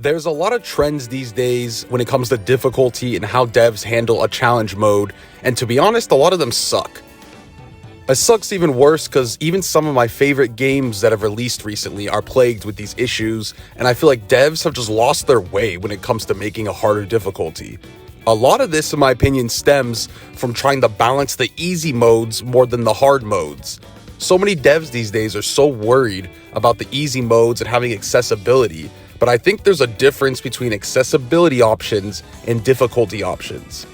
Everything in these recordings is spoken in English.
There's a lot of trends these days when it comes to difficulty and how devs handle a challenge mode, and to be honest, a lot of them suck. It sucks even worse because even some of my favorite games that have released recently are plagued with these issues, and I feel like devs have just lost their way when it comes to making a harder difficulty. A lot of this, in my opinion, stems from trying to balance the easy modes more than the hard modes. So many devs these days are so worried about the easy modes and having accessibility, but I think there's a difference between accessibility options and difficulty options.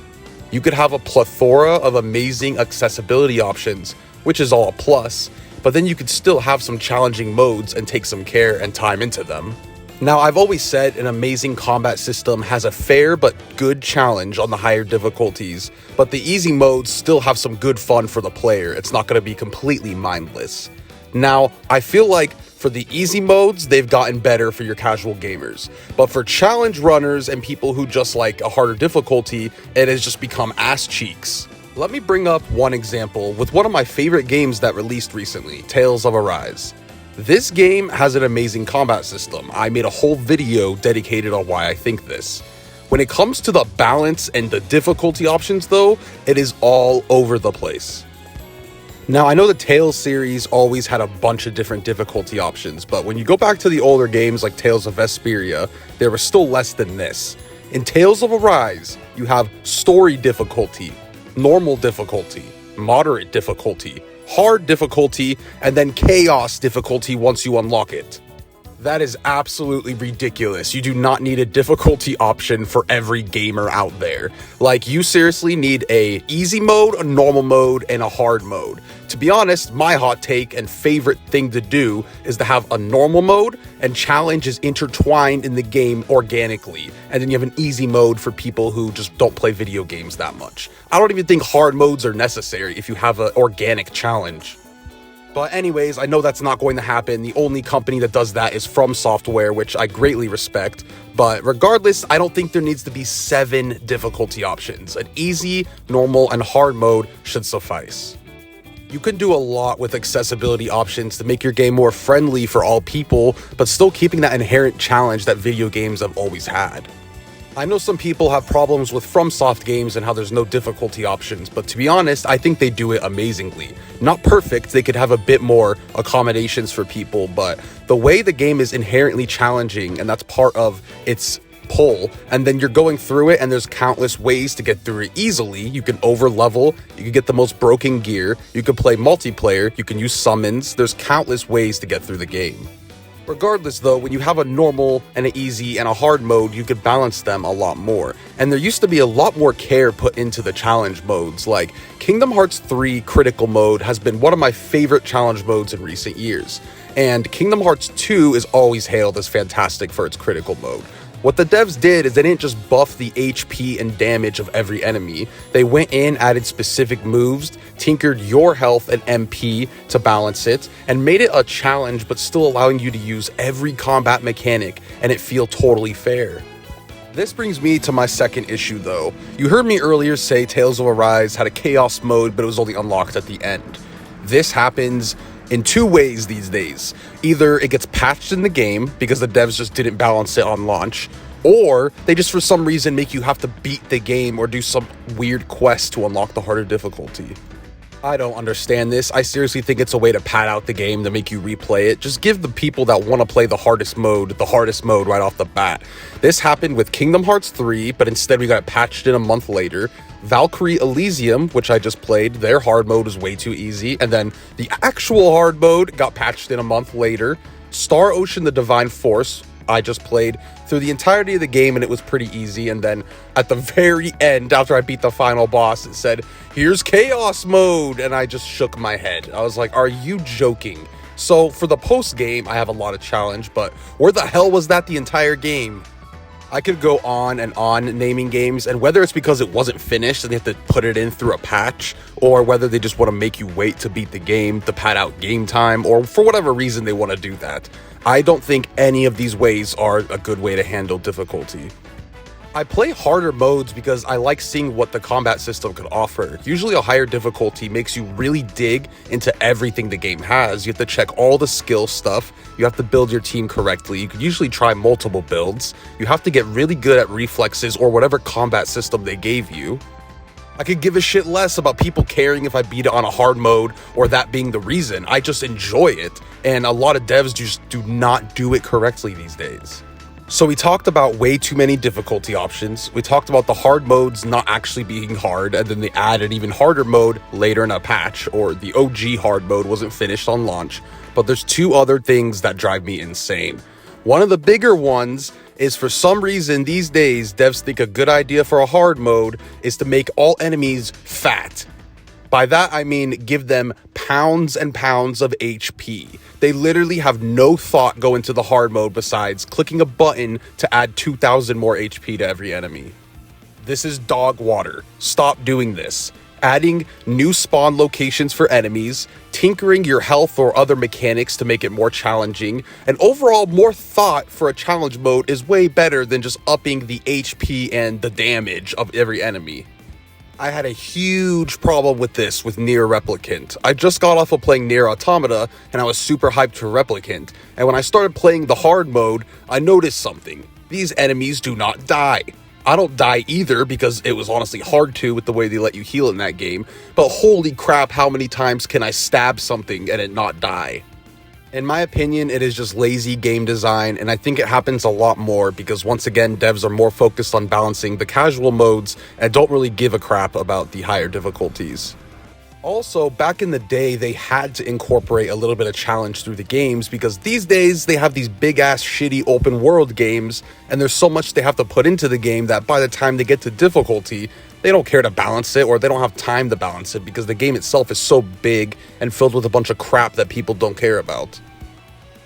You could have a plethora of amazing accessibility options, which is all a plus, but then you could still have some challenging modes and take some care and time into them. Now, I've always said an amazing combat system has a fair but good challenge on the higher difficulties, but the easy modes still have some good fun for the player. It's not going to be completely mindless. Now, I feel like for the easy modes, they've gotten better for your casual gamers. But for challenge runners and people who just like a harder difficulty, it has just become ass cheeks. Let me bring up one example with one of my favorite games that released recently, Tales of Arise. This game has an amazing combat system. I made a whole video dedicated on why I think this. When it comes to the balance and the difficulty options though, it is all over the place. Now, I know the Tales series always had a bunch of different difficulty options, but when you go back to the older games like Tales of Vesperia, there was still less than this. In Tales of Arise, you have story difficulty, normal difficulty, moderate difficulty, hard difficulty, and then chaos difficulty once you unlock it. That is absolutely ridiculous. You do not need a difficulty option for every gamer out there. Like, you seriously need a easy mode, a normal mode, and a hard mode. To be honest, my hot take and favorite thing to do is to have a normal mode and challenge is intertwined in the game organically. And then you have an easy mode for people who just don't play video games that much. I don't even think hard modes are necessary if you have an organic challenge. But anyways, I know that's not going to happen. The only company that does that is From Software, which I greatly respect. But regardless, I don't think there needs to be 7 difficulty options. An easy, normal, and hard mode should suffice. You can do a lot with accessibility options to make your game more friendly for all people, but still keeping that inherent challenge that video games have always had. I know some people have problems with FromSoft games and how there's no difficulty options, but to be honest, I think they do it amazingly. Not perfect, they could have a bit more accommodations for people, but the way the game is inherently challenging, and that's part of its pull, and then you're going through it and there's countless ways to get through it easily. You can over level, you can get the most broken gear, you can play multiplayer, you can use summons, there's countless ways to get through the game. Regardless though, when you have a normal and an easy and a hard mode, you could balance them a lot more. And there used to be a lot more care put into the challenge modes. Like Kingdom Hearts 3 Critical Mode has been one of my favorite challenge modes in recent years. And Kingdom Hearts 2 is always hailed as fantastic for its critical mode. What the devs did is they didn't just buff the HP and damage of every enemy. They went in, added specific moves, tinkered your health and MP to balance it, and made it a challenge but still allowing you to use every combat mechanic and it feel totally fair. This brings me to my second issue though. You heard me earlier say Tales of Arise had a chaos mode but it was only unlocked at the end. This happens in 2 ways these days. Either it gets patched in the game because the devs just didn't balance it on launch, or they just for some reason make you have to beat the game or do some weird quest to unlock the harder difficulty. I don't understand this. I seriously think it's a way to pad out the game to make you replay it. Just give the people that want to play the hardest mode right off the bat. This happened with Kingdom Hearts 3, but instead we got it patched in a month later. Valkyrie Elysium, which I just played, their hard mode was way too easy, and then the actual hard mode got patched in a month later. Star Ocean the Divine Force, I just played through the entirety of the game and it was pretty easy, and then at the very end, after I beat the final boss, it said, "Here's Chaos Mode," and I just shook my head. I was like, are you joking? So for the post game, I have a lot of challenge, but where the hell was that the entire game? I could go on and on naming games, and whether it's because it wasn't finished and they have to put it in through a patch, or whether they just want to make you wait to beat the game to pad out game time, or for whatever reason they want to do that, I don't think any of these ways are a good way to handle difficulty. I play harder modes because I like seeing what the combat system could offer. Usually a higher difficulty makes you really dig into everything the game has. You have to check all the skill stuff. You have to build your team correctly. You could usually try multiple builds. You have to get really good at reflexes or whatever combat system they gave you. I could give a shit less about people caring if I beat it on a hard mode or that being the reason. I just enjoy it, and a lot of devs just do not do it correctly these days. So we talked about way too many difficulty options. We talked about the hard modes not actually being hard, and then they add an even harder mode later in a patch, or the OG hard mode wasn't finished on launch. But there's two other things that drive me insane. One of the bigger ones is, for some reason these days, devs think a good idea for a hard mode is to make all enemies fat. By that, I mean give them pounds and pounds of HP. They literally have no thought go into the hard mode besides clicking a button to add 2,000 more HP to every enemy. This is dog water. Stop doing this. Adding new spawn locations for enemies, tinkering your health or other mechanics to make it more challenging, and overall more thought for a challenge mode is way better than just upping the HP and the damage of every enemy. I had a huge problem with this with Nier Replicant. I just got off of playing Nier Automata, and I was super hyped for Replicant. And when I started playing the hard mode, I noticed something. These enemies do not die. I don't die either because it was honestly hard to with the way they let you heal in that game. But holy crap, how many times can I stab something and it not die? In my opinion, it is just lazy game design, and I think it happens a lot more because, once again, devs are more focused on balancing the casual modes and don't really give a crap about the higher difficulties. Also, back in the day, they had to incorporate a little bit of challenge through the games because these days they have these big-ass shitty open world games, and there's so much they have to put into the game that by the time they get to difficulty, they don't care to balance it, or they don't have time to balance it because the game itself is so big and filled with a bunch of crap that people don't care about.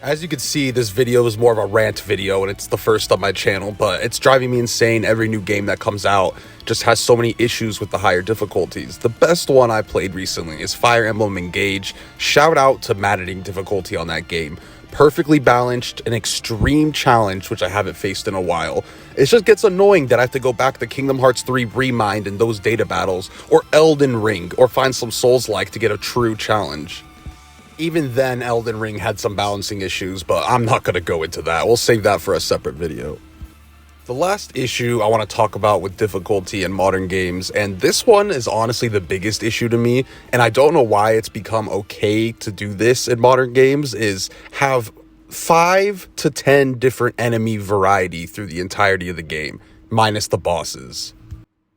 As you can see, this video is more of a rant video, and it's the first on my channel, but it's driving me insane. Every new game that comes out just has so many issues with the higher difficulties. The best one I played recently is Fire Emblem Engage. Shout out to maddening difficulty on that game. Perfectly balanced, an extreme challenge, which I haven't faced in a while. It just gets annoying that I have to go back to Kingdom Hearts 3 Remind in those data battles, or Elden Ring, or find some Souls-like to get a true challenge. Even then, Elden Ring had some balancing issues, but I'm not going to go into that. We'll save that for a separate video. The last issue I want to talk about with difficulty in modern games, and this one is honestly the biggest issue to me, and I don't know why it's become okay to do this in modern games, is have 5 to 10 different enemy variety through the entirety of the game, minus the bosses.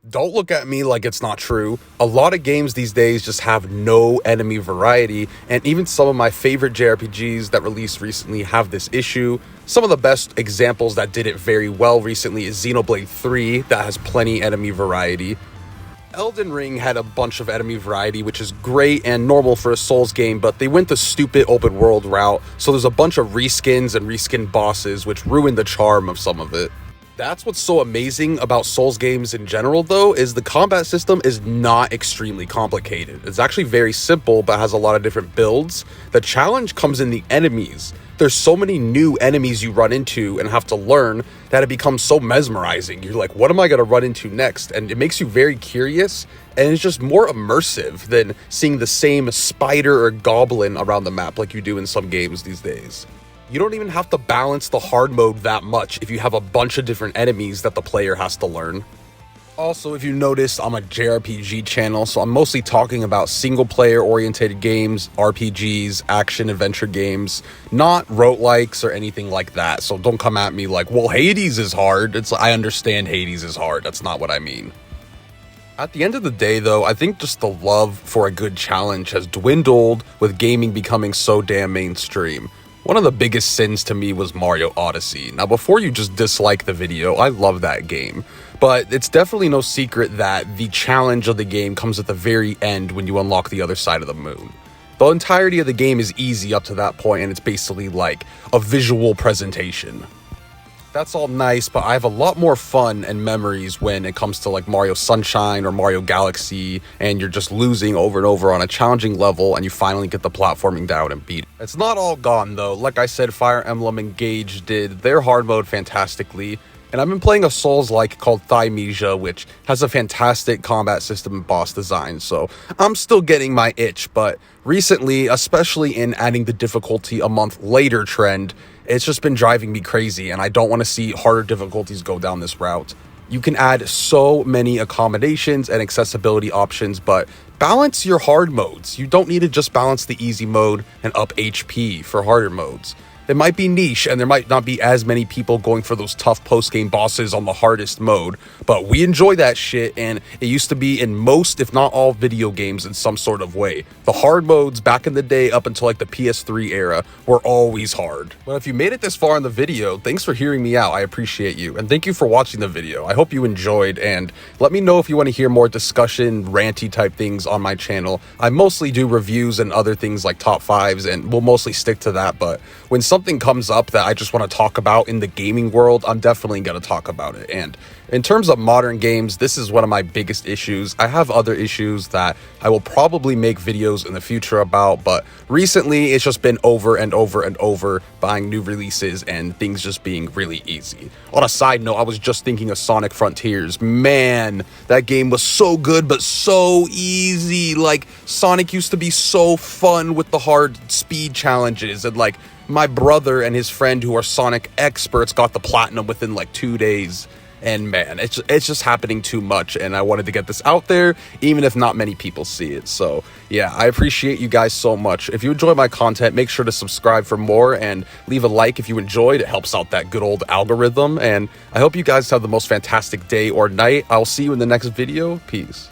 Don't look at me like it's not true. A lot of games these days just have no enemy variety, and even some of my favorite JRPGs that released recently have this issue. Some of the best examples that did it very well recently is Xenoblade 3, that has plenty enemy variety. Elden Ring had a bunch of enemy variety, which is great and normal for a Souls game, but they went the stupid open world route, so there's a bunch of reskins and reskin bosses, which ruined the charm of some of it. That's what's so amazing about Souls games in general, though, is the combat system is not extremely complicated. It's actually very simple, but has a lot of different builds. The challenge comes in the enemies. There's so many new enemies you run into and have to learn that it becomes so mesmerizing. You're like, what am I going to run into next? And it makes you very curious, and it's just more immersive than seeing the same spider or goblin around the map like you do in some games these days. You don't even have to balance the hard mode that much if you have a bunch of different enemies that the player has to learn. Also, if you noticed, I'm a JRPG channel, so I'm mostly talking about single-player oriented games, RPGs, action-adventure games, not roguelikes or anything like that. So don't come at me like, well, Hades is hard. I understand Hades is hard. That's not what I mean. At the end of the day, though, I think just the love for a good challenge has dwindled with gaming becoming so damn mainstream. One of the biggest sins to me was Mario Odyssey. Now, before you just dislike the video, I love that game. But it's definitely no secret that the challenge of the game comes at the very end when you unlock the other side of the moon. The entirety of the game is easy up to that point, and it's basically like a visual presentation. That's all nice, but I have a lot more fun and memories when it comes to like Mario Sunshine or Mario Galaxy, and you're just losing over and over on a challenging level, and you finally get the platforming down and beat it. It's not all gone though. Like I said, Fire Emblem Engage did their hard mode fantastically. And I've been playing a Souls-like called Thymesia, which has a fantastic combat system and boss design, so I'm still getting my itch, but recently, especially in adding the difficulty a month later trend, it's just been driving me crazy, and I don't want to see harder difficulties go down this route. You can add so many accommodations and accessibility options, but balance your hard modes. You don't need to just balance the easy mode and up HP for harder modes. It might be niche and there might not be as many people going for those tough post-game bosses on the hardest mode, but we enjoy that shit, and it used to be in most, if not all, video games in some sort of way. The hard modes back in the day up until like the PS3 era were always hard. But if you made it this far in the video, thanks for hearing me out. I appreciate you, and thank you for watching the video. I hope you enjoyed, and let me know if you want to hear more discussion, ranty type things on my channel. I mostly do reviews and other things like top fives, and we'll mostly stick to that, but when something comes up that I just want to talk about in the gaming world, I'm definitely going to talk about it. And in terms of modern games, this is one of my biggest issues. I have other issues that I will probably make videos in the future about, but recently it's just been over and over and over buying new releases and things just being really easy. On a side note, I was just thinking of Sonic Frontiers. Man, that game was so good, but so easy. Like, Sonic used to be so fun with the hard speed challenges, and like, my brother and his friend who are Sonic experts got the platinum within like 2 days. And man, it's just happening too much, and I wanted to get this out there, even if not many people see it. So yeah, I appreciate you guys so much. If you enjoy my content, make sure to subscribe for more and leave a like if you enjoyed. It helps out that good old algorithm. And I hope you guys have the most fantastic day or night. I'll see you in the next video. Peace.